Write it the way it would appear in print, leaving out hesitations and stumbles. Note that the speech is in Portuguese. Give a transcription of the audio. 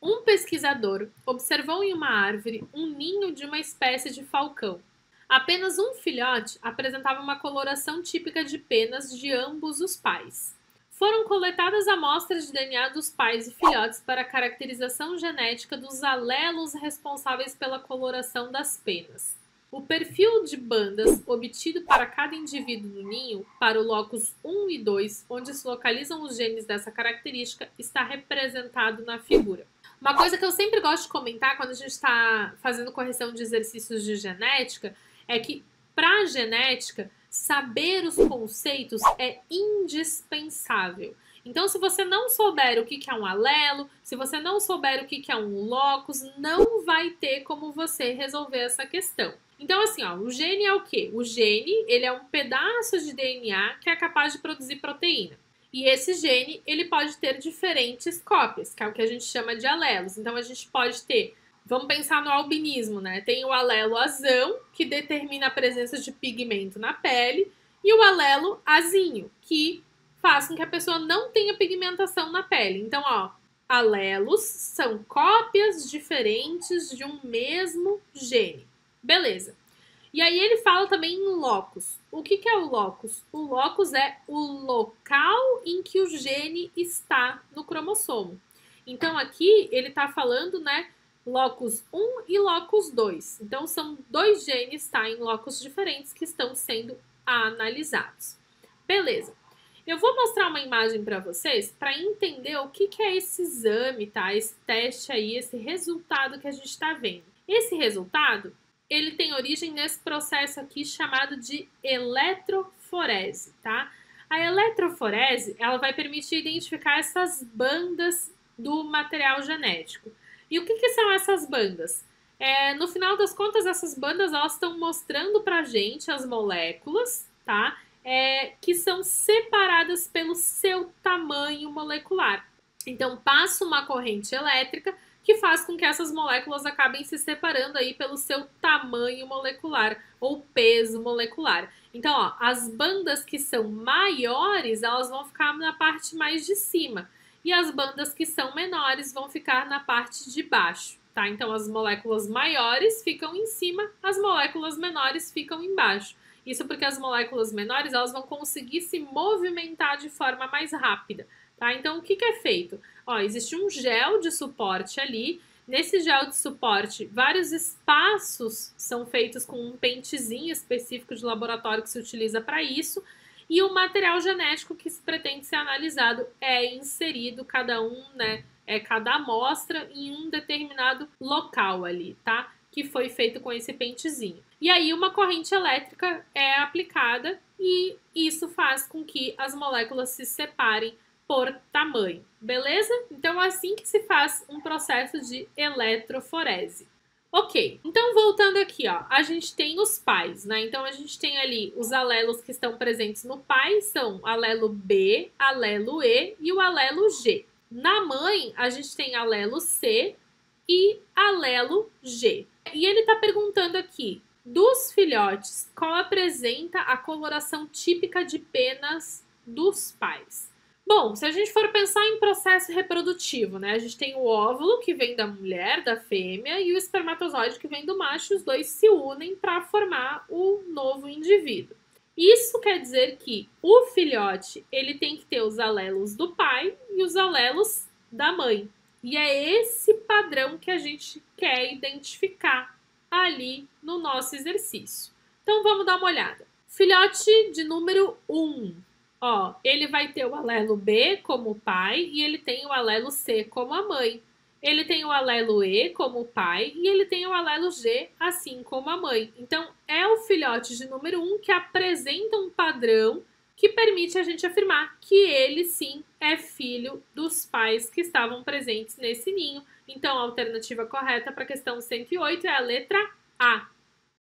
Um pesquisador observou em uma árvore um ninho de uma espécie de falcão. Apenas um filhote apresentava uma coloração típica de penas de ambos os pais. Foram coletadas amostras de DNA dos pais e filhotes para a caracterização genética dos alelos responsáveis pela coloração das penas. O perfil de bandas obtido para cada indivíduo no ninho, para o locus 1 e 2, onde se localizam os genes dessa característica, está representado na figura. Uma coisa que eu sempre gosto de comentar quando a gente está fazendo correção de exercícios de genética é que, para a genética, saber os conceitos é indispensável. Então, se você não souber o que é um alelo, se você não souber o que é um locus, não vai ter como você resolver essa questão. Então, assim, ó, o gene é o quê? O gene, ele é um pedaço de DNA que é capaz de produzir proteína. E esse gene, ele pode ter diferentes cópias, que é o que a gente chama de alelos. Então, a gente pode ter, vamos pensar no albinismo, né? Tem o alelo azão, que determina a presença de pigmento na pele, e o alelo azinho, que faz com que a pessoa não tenha pigmentação na pele. Então, ó, alelos são cópias diferentes de um mesmo gene. Beleza. E aí ele fala também em locus. O que é o locus? O locus é o local em que o gene está no cromossomo. Então aqui ele está falando, né, locus 1 e locus 2. Então são dois genes, tá, em locus diferentes que estão sendo analisados. Beleza. Eu vou mostrar uma imagem para vocês para entender o que é esse exame, tá? Esse teste aí, esse resultado que a gente está vendo. Esse resultado, ele tem origem nesse processo aqui chamado de eletroforese, tá? A eletroforese, ela vai permitir identificar essas bandas do material genético. E o que são essas bandas? No final das contas, essas bandas, elas estão mostrando pra gente as moléculas, tá? Que são separadas pelo seu tamanho molecular. Então, passa uma corrente elétrica que faz com que essas moléculas acabem se separando aí pelo seu tamanho molecular ou peso molecular. Então, ó, as bandas que são maiores, elas vão ficar na parte mais de cima, e as bandas que são menores vão ficar na parte de baixo, tá? Então, as moléculas maiores ficam em cima, as moléculas menores ficam embaixo. Isso porque as moléculas menores, elas vão conseguir se movimentar de forma mais rápida, tá? Então, o que é feito? Ó, existe um gel de suporte ali. Nesse gel de suporte, vários espaços são feitos com um pentezinho específico de laboratório que se utiliza para isso. E o material genético que se pretende ser analisado é inserido, cada um, né? Cada amostra em um determinado local ali, tá? Que foi feito com esse pentezinho. E aí uma corrente elétrica é aplicada e isso faz com que as moléculas se separem por tamanho, beleza? Então é assim que se faz um processo de eletroforese. Ok, então voltando aqui, ó, a gente tem os pais, né? Então a gente tem ali os alelos que estão presentes no pai, são alelo B, alelo E e o alelo G. Na mãe, a gente tem alelo C e alelo G. E ele está perguntando aqui, dos filhotes, qual apresenta a coloração típica de penas dos pais? Bom, se a gente for pensar em processo reprodutivo, né? A gente tem o óvulo que vem da mulher, da fêmea, e o espermatozoide que vem do macho, os dois se unem para formar o novo indivíduo. Isso quer dizer que o filhote, ele tem que ter os alelos do pai e os alelos da mãe. E é esse padrão que a gente quer identificar ali no nosso exercício. Então vamos dar uma olhada. Filhote de número 1. Ó, ele vai ter o alelo B como pai e ele tem o alelo C como a mãe. Ele tem o alelo E como pai e ele tem o alelo G assim como a mãe. Então, é o filhote de número 1 que apresenta um padrão que permite a gente afirmar que ele sim é filho dos pais que estavam presentes nesse ninho. Então, a alternativa correta para a questão 108 é a letra A.